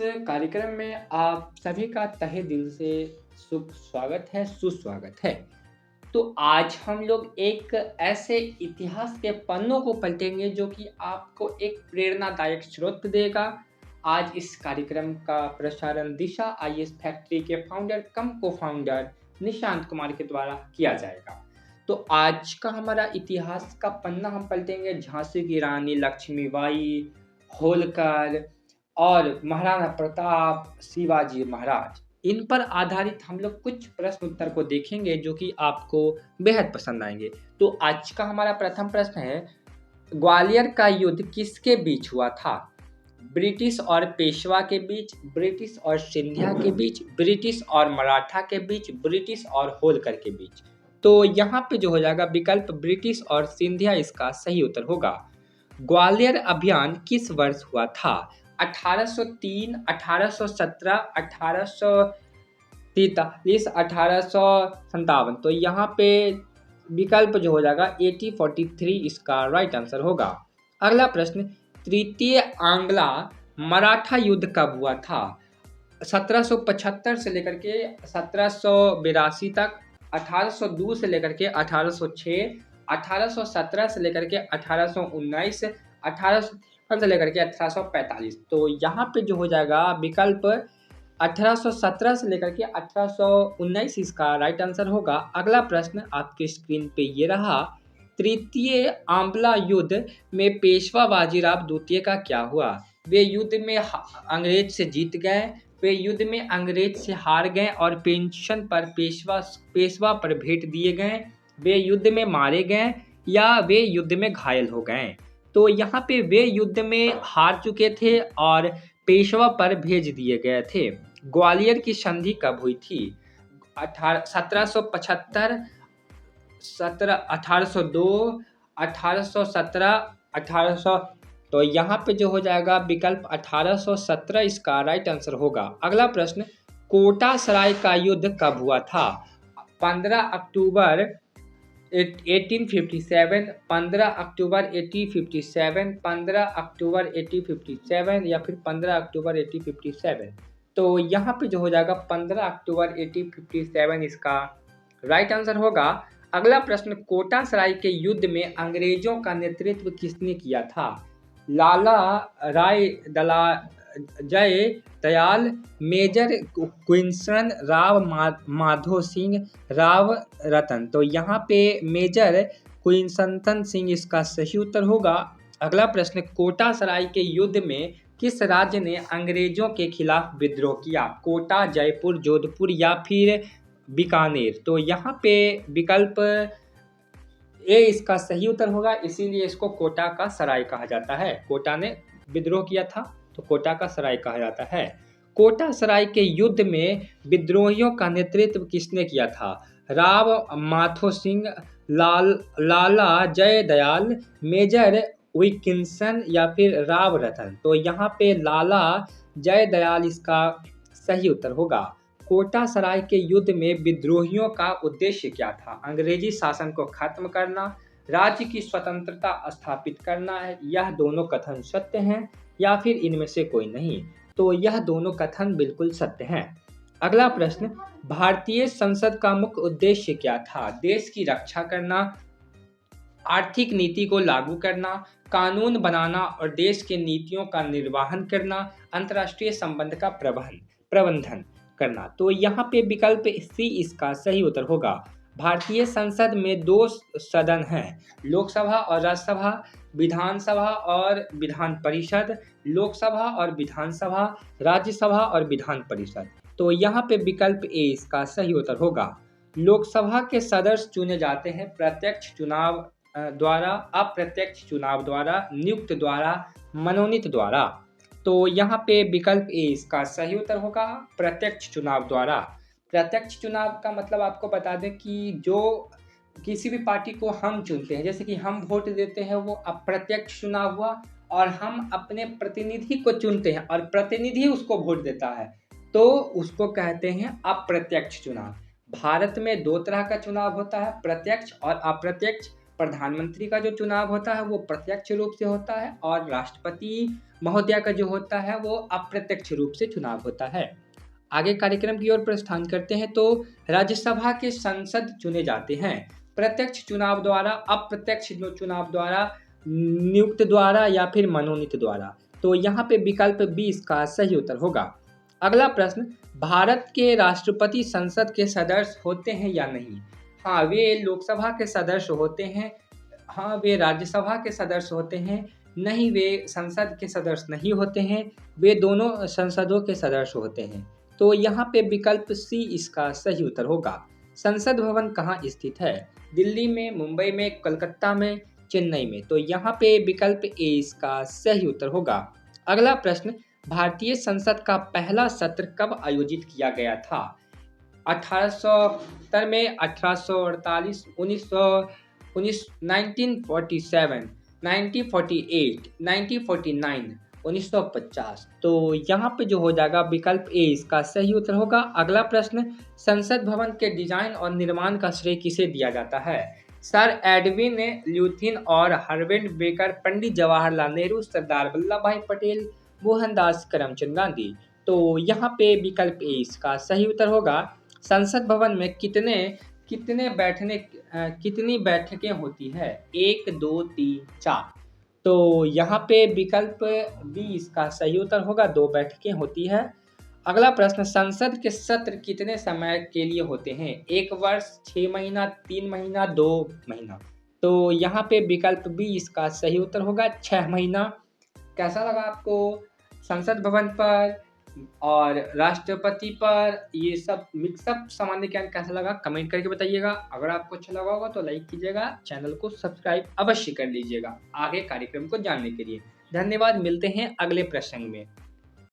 कार्यक्रम में आप सभी का तहे दिल से शुभ स्वागत है, सुस्वागत है। तो आज हम लोग एक ऐसे इतिहास के पन्नों को पलटेंगे जो कि आपको एक प्रेरणादायक स्रोत देगा। आज इस कार्यक्रम का प्रसारण दिशा आईएएस फैक्ट्री के फाउंडर कम को-फाउंडर निशांत कुमार के द्वारा किया जाएगा। तो आज का हमारा इतिहास का पन्ना हम पलटेंगे झांसी की रानी लक्ष्मीबाई, होलकर और महाराणा प्रताप, शिवाजी महाराज। इन पर आधारित हम लोग कुछ प्रश्न उत्तर को देखेंगे जो कि आपको बेहद पसंद आएंगे। तो आज का हमारा प्रथम प्रश्न है, ग्वालियर का युद्ध किसके बीच हुआ था? ब्रिटिश और पेशवा के बीच, ब्रिटिश और सिंधिया के बीच, ब्रिटिश और मराठा के बीच, ब्रिटिश और होलकर के बीच। तो यहाँ पे जो हो जाएगा विकल्प ब्रिटिश और सिंधिया इसका सही उत्तर होगा। ग्वालियर अभियान किस वर्ष हुआ था? 1803, 1817, 1843, 1857। तो यहाँ पे विकल्प जो हो जाएगा 1843 इसका राइट आंसर होगा। अगला प्रश्न, तृतीय आंग्ला मराठा युद्ध कब हुआ था? 1775 से लेकर के 1782 तक, 1802 से लेकर के 1806, 1817 से लेकर के 1819, 1853 से लेकर के 1845। तो यहाँ पे जो हो जाएगा विकल्प 1817 से लेकर के 1819 इसका राइट आंसर होगा। अगला प्रश्न आपके स्क्रीन पे ये रहा, तृतीय आंवला युद्ध में पेशवा बाजीराव द्वितीय का क्या हुआ? वे युद्ध में अंग्रेज से जीत गए, वे युद्ध में अंग्रेज से हार गए और पेंशन पर पेशवा पर भेंट दिए गए, वे युद्ध में मारे गए या वे युद्ध में घायल हो गए। तो यहाँ पे वे युद्ध में हार चुके थे और पेशवा पर भेज दिए गए थे। ग्वालियर की संधि कब हुई थी? 1775, 1802, 1817, 1800। तो यहाँ पे जो हो जाएगा विकल्प 1817 इसका राइट आंसर होगा। अगला प्रश्न, कोटा सराय का युद्ध कब हुआ था? 15 अक्टूबर 1857, 15 अक्टूबर 1857, 15 अक्टूबर 1857 या फिर 15 अक्टूबर 1857। तो यहाँ पे जो हो जाएगा 15 अक्टूबर 1857 इसका राइट आंसर होगा। अगला प्रश्न, कोटा सराय के युद्ध में अंग्रेजों का नेतृत्व किसने किया था? लाला राय जय दयाल, मेजर क्विंसन, राव माधो सिंह, राव रतन। तो यहाँ पे मेजर क्विंसन सिंह इसका सही उत्तर होगा। अगला प्रश्न, कोटा सराय के युद्ध में किस राज्य ने अंग्रेजों के खिलाफ विद्रोह किया? कोटा, जयपुर, जोधपुर या फिर बीकानेर। तो यहाँ पे विकल्प ए इसका सही उत्तर होगा, इसीलिए इसको कोटा का सराय कहा जाता है। कोटा ने विद्रोह किया था तो कोटा का सराय कहा जाता है। कोटा सराय के युद्ध में विद्रोहियों का नेतृत्व किसने किया था? राव माधो सिंह, लाला जय दयाल, मेजर विल्किंसन या फिर राव रतन। तो यहाँ पे लाला जय दयाल इसका सही उत्तर होगा। कोटा सराय के युद्ध में विद्रोहियों का उद्देश्य क्या था? अंग्रेजी शासन को खत्म करना, राज्य की स्वतंत्रता स्थापित करना है। यह दोनों कथन सत्य हैं या फिर इनमें से कोई नहीं? तो यह दोनों कथन बिल्कुल सत्य हैं। अगला प्रश्न, भारतीय संसद का मुख्य उद्देश्य क्या था? देश की रक्षा करना, आर्थिक नीति को लागू करना, कानून बनाना और देश के नीतियों का निर्वहन करना, अंतर्राष्ट्रीय संबंध का प्रबंधन करना। तो यहाँ पे विकल्प सी इसका सही उत्तर होगा। भारतीय संसद में दो सदन हैं, लोकसभा और राज्यसभा, विधानसभा और विधान परिषद, लोकसभा और विधानसभा, राज्यसभा और विधान परिषद। तो यहाँ पे विकल्प ए इसका सही उत्तर होगा। लोकसभा के सदस्य चुने जाते हैं प्रत्यक्ष चुनाव द्वारा, अप्रत्यक्ष चुनाव द्वारा, नियुक्त द्वारा, मनोनीत द्वारा। तो यहाँ पे विकल्प ए इसका सही उत्तर होगा, प्रत्यक्ष चुनाव द्वारा। प्रत्यक्ष चुनाव का मतलब आपको बता दें कि जो किसी भी पार्टी को हम चुनते हैं, जैसे कि हम वोट देते हैं, वो अप्रत्यक्ष चुनाव हुआ, और हम अपने प्रतिनिधि को चुनते हैं और प्रतिनिधि उसको वोट देता है, तो उसको कहते हैं अप्रत्यक्ष चुनाव। भारत में दो तरह का चुनाव होता है, प्रत्यक्ष और अप्रत्यक्ष। प्रधानमंत्री का जो चुनाव होता है वो प्रत्यक्ष रूप से होता है और राष्ट्रपति महोदया का जो होता है वो अप्रत्यक्ष रूप से चुनाव होता है। आगे कार्यक्रम की ओर प्रस्थान करते हैं तो राज्यसभा के सांसद चुने जाते हैं प्रत्यक्ष चुनाव द्वारा, अप्रत्यक्ष चुनाव द्वारा, नियुक्त द्वारा या फिर मनोनीत द्वारा। तो यहाँ पे विकल्प बी इसका सही उत्तर होगा। अगला प्रश्न, भारत के राष्ट्रपति संसद के सदस्य होते हैं या नहीं? हाँ, वे लोकसभा के सदस्य होते हैं। हाँ, वे राज्यसभा के सदस्य होते हैं। नहीं, वे संसद के सदस्य नहीं होते हैं। वे दोनों संसदों के सदस्य होते हैं। तो यहाँ पे विकल्प सी इसका सही उत्तर होगा। संसद भवन कहाँ स्थित है? दिल्ली में, मुंबई में, कलकत्ता में, चेन्नई में। तो यहाँ पे विकल्प ए इसका सही उत्तर होगा। अगला प्रश्न, भारतीय संसद का पहला सत्र कब आयोजित किया गया था? 1870 में, 1848, 1947, 1948, 1949, 1950। तो यहाँ पे जो हो जाएगा विकल्प ए इसका सही उत्तर होगा। अगला प्रश्न, संसद भवन के डिजाइन और निर्माण का श्रेय किसे दिया जाता है? सर एडविन ल्यूथिन और हर्बर्ट बेकर, पंडित जवाहरलाल नेहरू, सरदार वल्लभ भाई पटेल, मोहनदास करमचंद गांधी। तो यहाँ पे विकल्प ए इसका सही उत्तर होगा। संसद भवन में कितनी बैठकें होती है? 1, 2, 3, 4। तो यहाँ पे विकल्प बी इसका सही उत्तर होगा, 2 बैठकें होती है। अगला प्रश्न, संसद के सत्र कितने समय के लिए होते हैं? 1 वर्ष, 6 महीना, 3 महीना, 2 महीना। तो यहाँ पे विकल्प बी इसका सही उत्तर होगा, 6 महीना। कैसा लगा आपको संसद भवन पर और राष्ट्रपति पर ये सब मिक्सअप सामान्य ज्ञान कैसा लगा? कमेंट करके बताइएगा। अगर आपको अच्छा लगा होगा तो लाइक कीजिएगा, चैनल को सब्सक्राइब अवश्य कर लीजिएगा आगे कार्यक्रम को जानने के लिए। धन्यवाद, मिलते हैं अगले प्रसंग में।